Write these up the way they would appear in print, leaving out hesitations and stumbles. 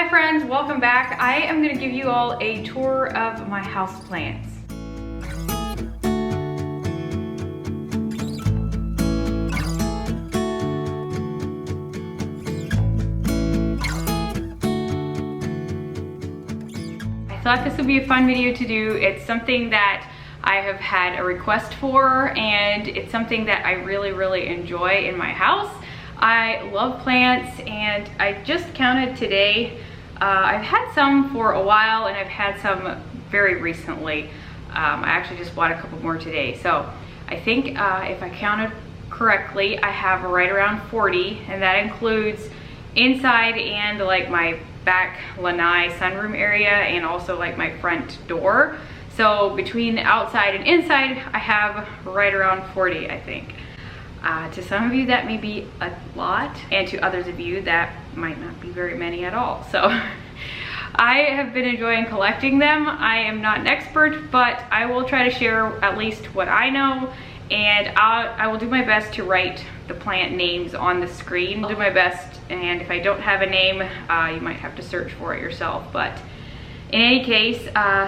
Hi friends, welcome back. I am going to give you all a tour of my houseplants. I thought this would be a fun video to do. It's something that I have had a request for, and it's something that I really enjoy in my house. I love plants, and I just counted today. I've had some for a while, and I've had some very recently. I actually just bought a couple more today. So I think if I counted correctly, I have right around 40, and that includes inside and like my back lanai sunroom area, and also like my front door. So between outside and inside, I have right around 40, I think. To some of you that may be a lot, and to others of you that might not be very many at all. So I have been enjoying collecting them. I am not an expert, but I will try to share at least what I know, and I will do my best to write the plant names on the screen. I'll do my best, and if I don't have a name, you might have to search for it yourself. But in any case,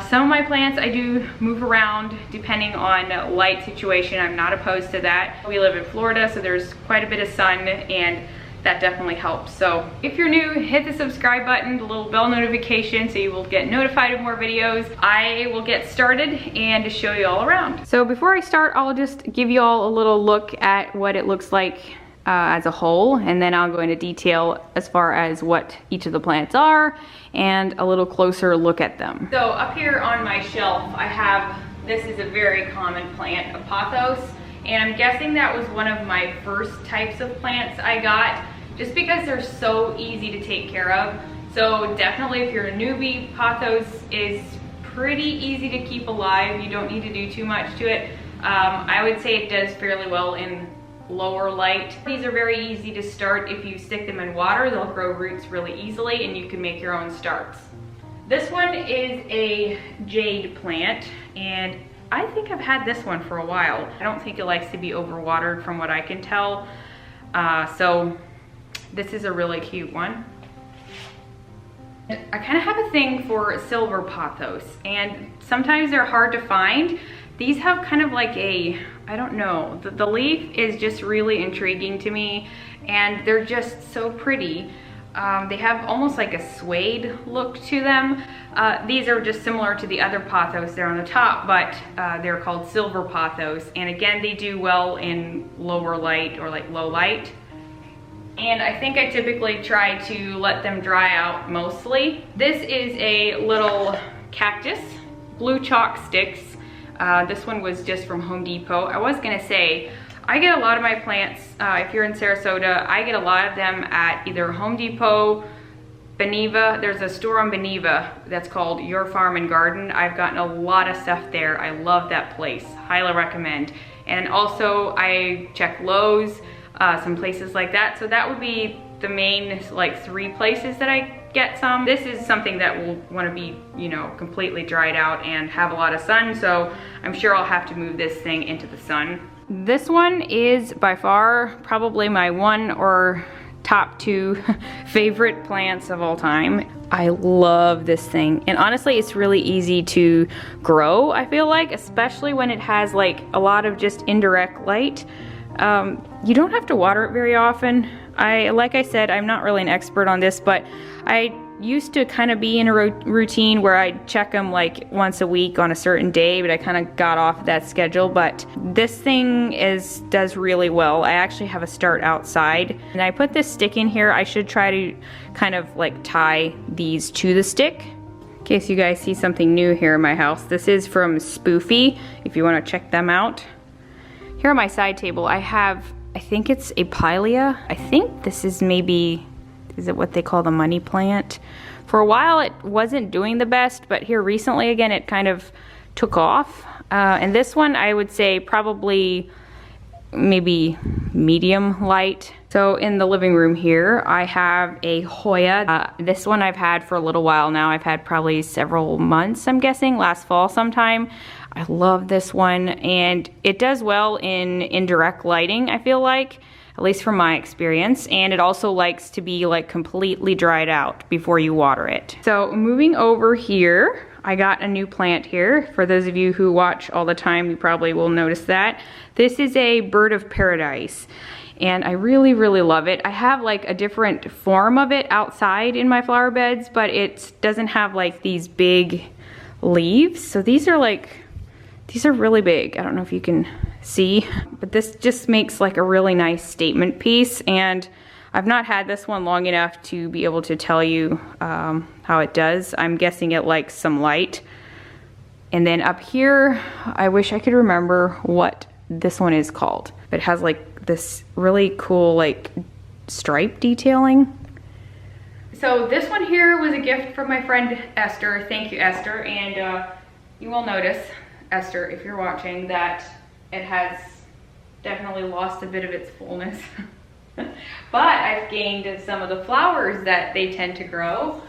some of my plants I do move around depending on light situation. I'm not opposed to that. We live in Florida, so there's quite a bit of sun, and that definitely helps. So if you're new, hit the subscribe button, the little bell notification, so you will get notified of more videos. I will get started and show you all around. So before I start, I'll just give you all a little look at what it looks like as a whole, and then I'll go into detail as far as what each of the plants are and a little closer look at them. So up here on my shelf, I have, this is a very common plant, a pothos, and I'm guessing that was one of my first types of plants I got, just because they're so easy to take care of. So definitely if you're a newbie, pothos is pretty easy to keep alive. You don't need to do too much to it. I would say it does fairly well in lower light. These are very easy to start. If you stick them in water, they'll grow roots really easily, and you can make your own starts. This one is a jade plant, and I think I've had this one for a while. I don't think it likes to be overwatered from what I can tell. So this is a really cute one. I kind of have a thing for silver pothos, and sometimes they're hard to find. These have kind of like a, I don't know, the leaf is just really intriguing to me, and they're just so pretty. They have almost like a suede look to them. These are just similar to the other pothos there on the top, but they're called silver pothos, and again, they do well in lower light or like low light. And I think I typically try to let them dry out mostly. This is a little cactus, blue chalk sticks. This one was just from Home Depot. I was gonna say, I get a lot of my plants, if you're in Sarasota, I get a lot of them at either Home Depot, Beneva. There's a store on Beneva that's called Your Farm and Garden. I've gotten a lot of stuff there. I love that place, highly recommend. And also I check Lowe's, some places like that. So that would be the main like 3 places that I get some. This is something that will want to be, you know, completely dried out and have a lot of sun, so I'm sure I'll have to move this thing into the sun. This one is by far probably my one or top 2 favorite plants of all time. I love this thing, and honestly it's really easy to grow, I feel like, especially when it has like a lot of just indirect light. You don't have to water it very often. Like I said, I'm not really an expert on this, but I used to kind of be in a routine where I'd check them like once a week on a certain day, but I kind of got off that schedule. But this thing does really well. I actually have a start outside, and I put this stick in here. I should try to kind of like tie these to the stick in case you guys see something new here in my house. This is from Spoofy, if you want to check them out. Here on my side table, I have, I think it's a pilea. I think this is maybe, is it what they call the money plant? For a while it wasn't doing the best, but here recently again it kind of took off. And this one I would say probably maybe medium light. So in the living room here I have a Hoya. This one I've had for a little while now. I've had probably several months, I'm guessing, last fall sometime. I love this one, and it does well in indirect lighting, I feel like. at least from my experience. And it also likes to be like completely dried out before you water it. So moving over here, I got a new plant here. For those of you who watch all the time, you probably will notice that. This is a bird of paradise. And I really, really love it. I have like a different form of it outside in my flower beds, but it doesn't have like these big leaves. So these are really big. I don't know if you can see, but this just makes like a really nice statement piece. And I've not had this one long enough to be able to tell you how it does. I'm guessing it likes some light. And then up here, I wish I could remember what this one is called. It has like this really cool like stripe detailing. So this one here was a gift from my friend Esther. Thank you, Esther. And you will notice, Esther, if you're watching, that it has definitely lost a bit of its fullness. But I've gained some of the flowers that they tend to grow.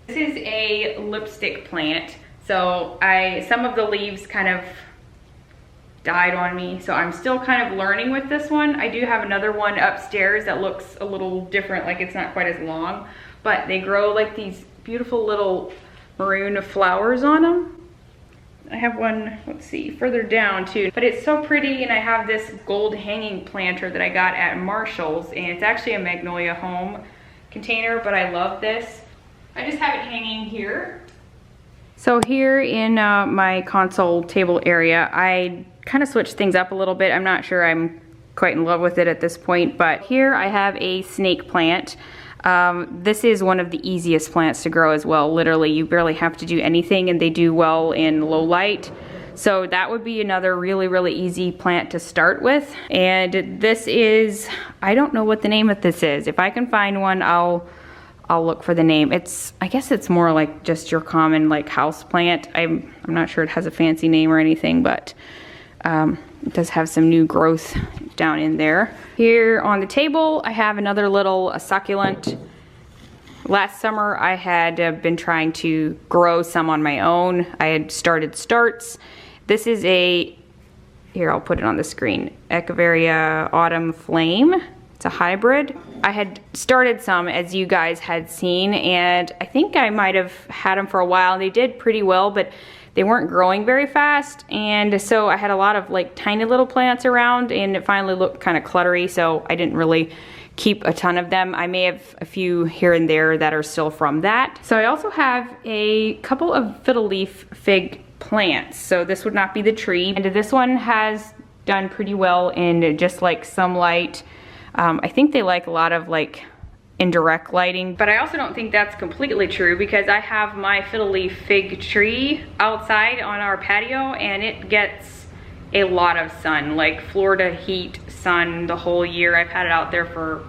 This is a lipstick plant. So some of the leaves kind of died on me, so I'm still kind of learning with this one. I do have another one upstairs that looks a little different, like it's not quite as long, but they grow like these beautiful little maroon flowers on them. I have one, let's see, further down too, but it's so pretty. And I have this gold hanging planter that I got at Marshall's, and it's actually a Magnolia Home container, but I love this. I just have it hanging here. So here in my console table area, I kind of switched things up a little bit. I'm not sure I'm quite in love with it at this point, but here I have a snake plant. This is one of the easiest plants to grow as well. Literally, you barely have to do anything and they do well in low light. So that would be another really, really easy plant to start with. And this is, I don't know what the name of this is. If I can find one, I'll look for the name. I guess it's more like just your common like house plant. I'm not sure it has a fancy name or anything, but it does have some new growth down in there. Here on the table, I have another little succulent. Last summer, I had been trying to grow some on my own. I had started starts. This is here I'll put it on the screen, Echeveria Autumn Flame. It's a hybrid. I had started some, as you guys had seen, and I think I might have had them for a while. They did pretty well, but they weren't growing very fast, and so I had a lot of like tiny little plants around, and it finally looked kind of cluttery, so I didn't really keep a ton of them. I may have a few here and there that are still from that. So I also have a couple of fiddle leaf fig plants. So this would not be the tree, and this one has done pretty well in just like some light. I think they like a lot of like indirect lighting, but I also don't think that's completely true, because I have my fiddle leaf fig tree outside on our patio, and it gets a lot of sun, like Florida heat sun the whole year. I've had it out there for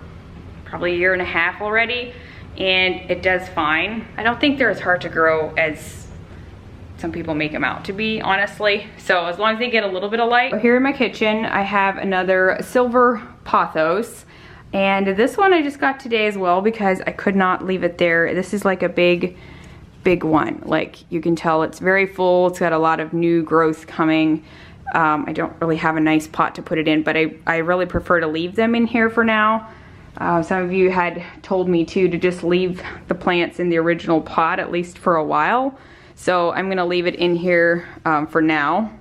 probably a year and a half already, and it does fine. I don't think they're as hard to grow as some people make them out to be, honestly. So as long as they get a little bit of light. Here in my kitchen, I have another silver pothos. And this one I just got today as well, because I could not leave it there. This is like a big one. Like you can tell it's very full. It's got a lot of new growth coming. I don't really have a nice pot to put it in, but I really prefer to leave them in here for now. Some of you had told me to just leave the plants in the original pot, at least for a while. So I'm gonna leave it in here for now.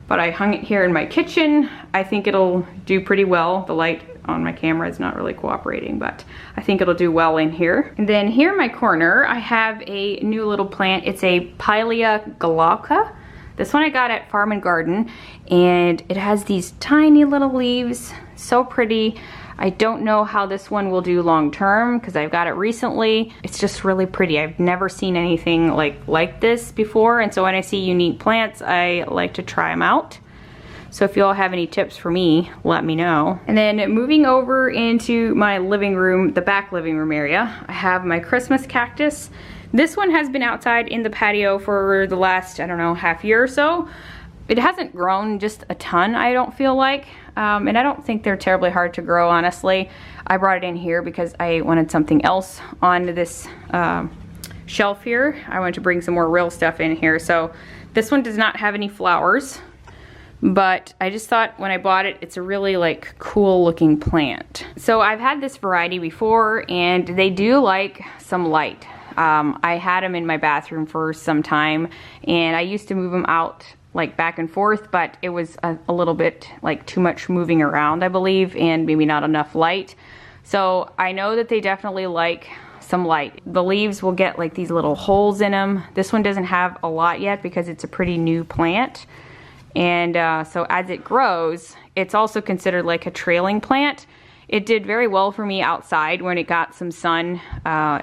But I hung it here in my kitchen. I think it'll do pretty well. The light on my camera is not really cooperating, but I think it'll do well in here. And then here in my corner, I have a new little plant. It's a Pilea glauca. This one I got at Farm and Garden, and it has these tiny little leaves, so pretty. I don't know how this one will do long term, because I've got it recently. It's just really pretty. I've never seen anything like this before, and so when I see unique plants, I like to try them out. So if you all have any tips for me, let me know. And then moving over into my living room, the back living room area, I have my Christmas cactus. This one has been outside in the patio for the last, I don't know, half year or so. It hasn't grown just a ton, I don't feel like. And I don't think they're terribly hard to grow, honestly. I brought it in here because I wanted something else on this shelf here. I wanted to bring some more real stuff in here. So this one does not have any flowers, but I just thought when I bought it, it's a really like cool looking plant. So I've had this variety before and they do like some light. I had them in my bathroom for some time and I used to move them out like back and forth, but it was a little bit like too much moving around, I believe, and maybe not enough light. So I know that they definitely like some light. The leaves will get like these little holes in them. This one doesn't have a lot yet because it's a pretty new plant. And so as it grows, it's also considered like a trailing plant. It did very well for me outside when it got some sun.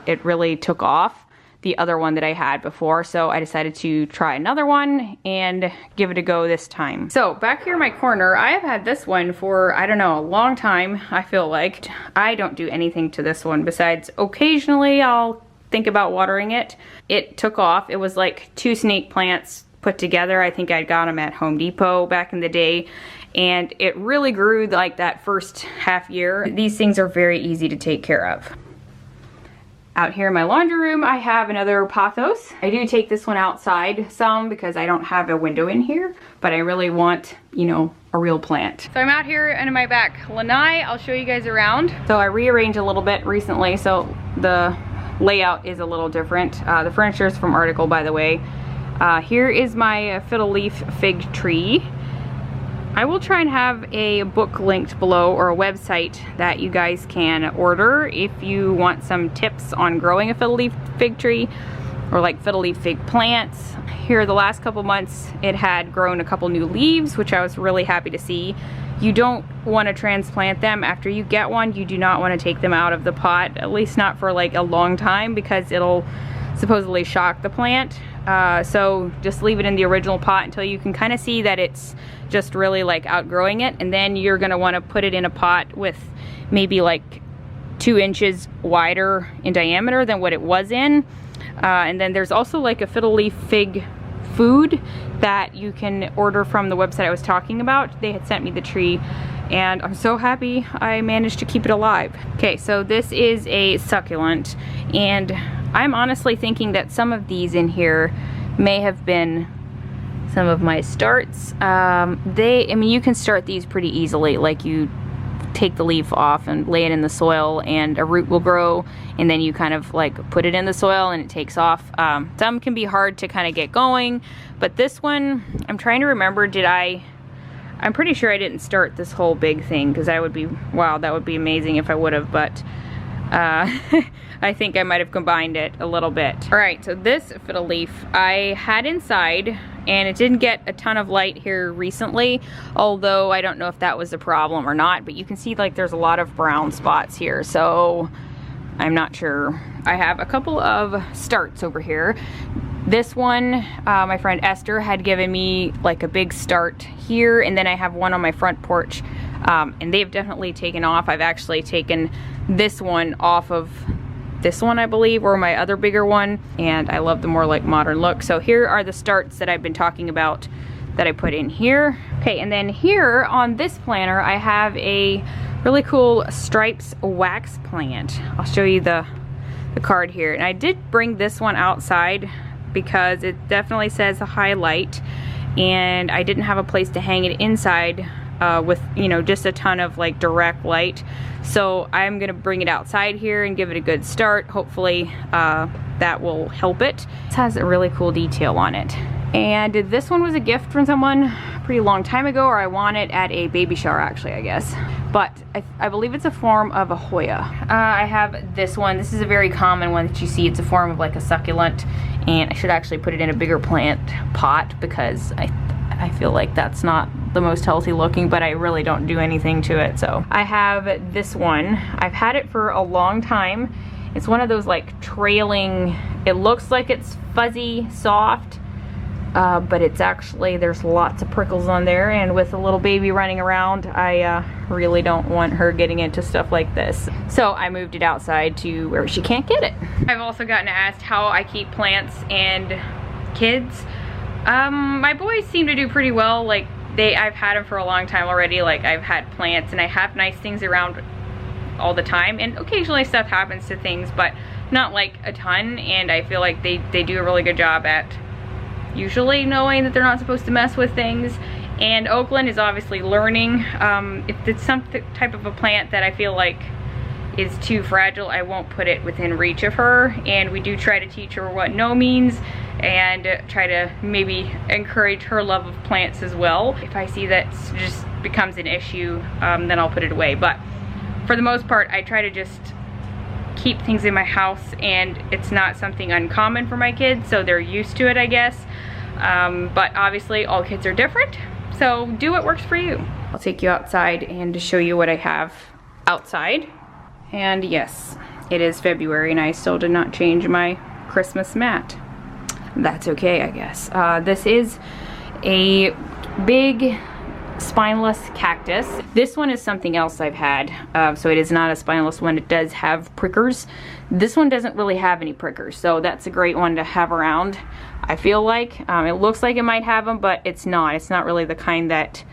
It really took off, the other one that I had before. So I decided to try another one and give it a go this time. So back here in my corner, I have had this one for, I don't know, a long time, I feel like. I don't do anything to this one besides occasionally I'll think about watering it. It took off. It was like 2 snake plants put together. I think I'd got them at Home Depot back in the day. And it really grew like that first half year. These things are very easy to take care of. Out here in my laundry room, I have another pothos. I do take this one outside some because I don't have a window in here, but I really want, you know, a real plant. So I'm out here in my back Lanai. I'll show you guys around. So I rearranged a little bit recently, so the layout is a little different. The furniture is from Article, by the way. Here is my fiddle leaf fig tree. I will try and have a book linked below, or a website that you guys can order if you want some tips on growing a fiddle leaf fig tree or like fiddle leaf fig plants. Here the last couple months it had grown a couple new leaves, which I was really happy to see. You don't want to transplant them after you get one. You do not want to take them out of the pot, at least not for like a long time, because it'll supposedly shock the plant. So just leave it in the original pot until you can kind of see that it's just really like outgrowing it, and then you're going to want to put it in a pot with maybe like 2 inches wider in diameter than what it was in. And then there's also like a fiddle leaf fig food that you can order from the website I was talking about. They had sent me the tree and I'm so happy I managed to keep it alive. Okay, so this is a succulent, and I'm honestly thinking that some of these in here may have been some of my starts. I mean, you can start these pretty easily. Like, you take the leaf off and lay it in the soil and a root will grow, and then you kind of like put it in the soil and it takes off. Some can be hard to kind of get going, but this one, I'm trying to remember, I'm pretty sure I didn't start this whole big thing, because that would be, wow, that would be amazing if I would have, but I think I might have combined it a little bit. All right, so this fiddle leaf I had inside, and it didn't get a ton of light here recently, although I don't know if that was a problem or not, but you can see like there's a lot of brown spots here, so I'm not sure. I have a couple of starts over here. This one, my friend Esther had given me like a big start here, and then I have one on my front porch, and they've definitely taken off. I've actually taken this one off of this one, I believe, or my other bigger one, and I love the more like modern look. So here are the starts that I've been talking about that I put in here. Okay, and then here on this planter I have a really cool stripes wax plant. I'll show you the card here, and I did bring this one outside because it definitely says a highlight, and I didn't have a place to hang it inside with, you know, just a ton of like direct light. So I'm gonna bring it outside here and give it a good start. Hopefully that will help it. This has a really cool detail on it. And this one was a gift from someone a pretty long time ago, or I won it at a baby shower actually, I guess. But I believe it's a form of a Hoya. I have this one. This is a very common one that you see. It's a form of like a succulent, and I should actually put it in a bigger plant pot because I feel like that's not the most healthy looking, but I really don't do anything to it. So I have this one. I've had it for a long time. It's one of those like trailing, it looks like it's fuzzy, soft, but it's actually, there's lots of prickles on there, and with a little baby running around, I really don't want her getting into stuff like this. So I moved it outside to where she can't get it. I've also gotten asked how I keep plants and kids. My boys seem to do pretty well. Like, I've had them for a long time already. Like, I've had plants and I have nice things around all the time, and occasionally stuff happens to things, but not like a ton, and I feel like they do a really good job at usually knowing that they're not supposed to mess with things. And Oakland is obviously learning. If it's some type of a plant that I feel like is too fragile, I won't put it within reach of her. And we do try to teach her what no means and try to maybe encourage her love of plants as well. If I see that just becomes an issue, then I'll put it away. But for the most part, I try to just keep things in my house, and it's not something uncommon for my kids, so they're used to it, I guess. But obviously all kids are different, so do what works for you. I'll take you outside and to show you what I have outside. And yes, it is February and I still did not change my Christmas mat. That's okay, I guess. This is a big spineless cactus. This one is something else I've had, so it is not a spineless one. It does have prickers. This one doesn't really have any prickers, so that's a great one to have around, I feel like. It looks like it might have them, but it's not. It's not really the kind that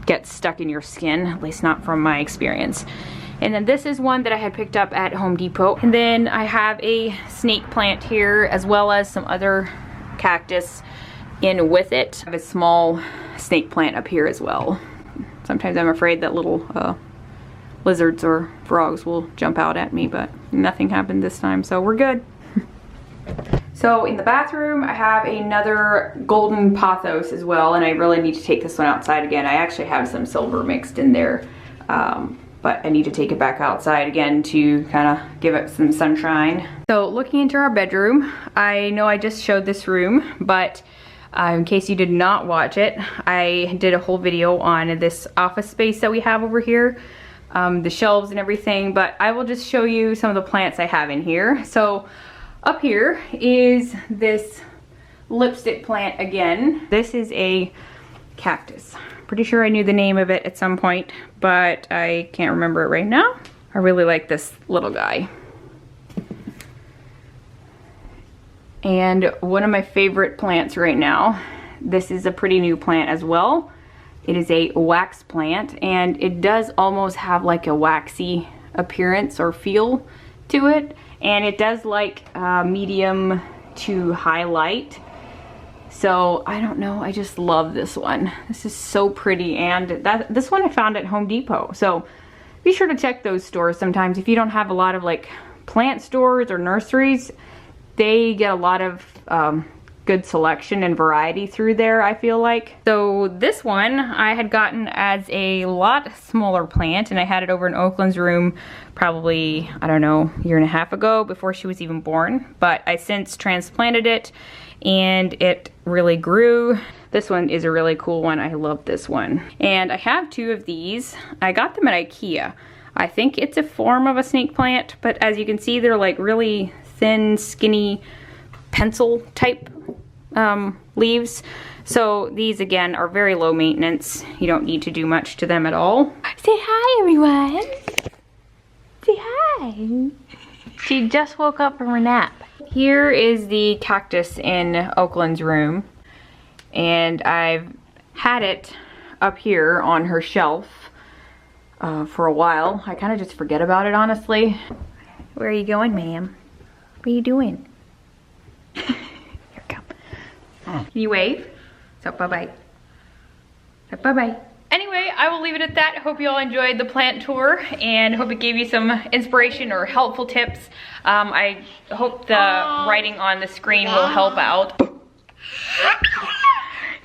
gets stuck in your skin, at least not from my experience. And then this is one that I had picked up at Home Depot. And then I have a snake plant here, as well as some other cactus in with it. I have a small snake plant up here as well. Sometimes I'm afraid that little lizards or frogs will jump out at me, but nothing happened this time, so we're good. So in the bathroom, I have another golden pothos as well, and I really need to take this one outside again. I actually have some silver mixed in there, but I need to take it back outside again to kind of give it some sunshine. So looking into our bedroom, I know I just showed this room, but in case you did not watch it, I did a whole video on this office space that we have over here, the shelves and everything, but I will just show you some of the plants I have in here. So up here is this lipstick plant again. This is a cactus. Pretty sure I knew the name of it at some point, but I can't remember it right now. I really like this little guy. And one of my favorite plants right now, this is a pretty new plant as well. It is a wax plant, and it does almost have like a waxy appearance or feel to it. And it does like medium to high light. So I don't know, I just love this one. This is so pretty, and this one I found at Home Depot. So be sure to check those stores sometimes. If you don't have a lot of like plant stores or nurseries, they get a lot of good selection and variety through there, I feel like. So this one I had gotten as a lot smaller plant, and I had it over in Oakland's room probably, I don't know, a year and a half ago, before she was even born. But I since transplanted it and it really grew. This one is a really cool one. I love this one. And I have two of these. I got them at Ikea. I think it's a form of a snake plant, but as you can see, they're like really thin, skinny, pencil type leaves. So these again are very low maintenance. You don't need to do much to them at all. Say hi, everyone. Say hi. She just woke up from her nap. Here is the cactus in Oakland's room, and I've had it up here on her shelf for a while. I kind of just forget about it, honestly. Where are you going, ma'am? What are you doing? Here we go. Can you wave? So bye-bye. So bye-bye. Anyway, I will leave it at that. Hope you all enjoyed the plant tour, and hope it gave you some inspiration or helpful tips. I hope the writing on the screen will help out.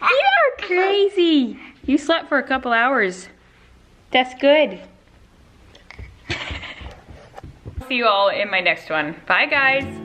You're crazy. You slept for a couple hours. That's good. See you all in my next one. Bye, guys.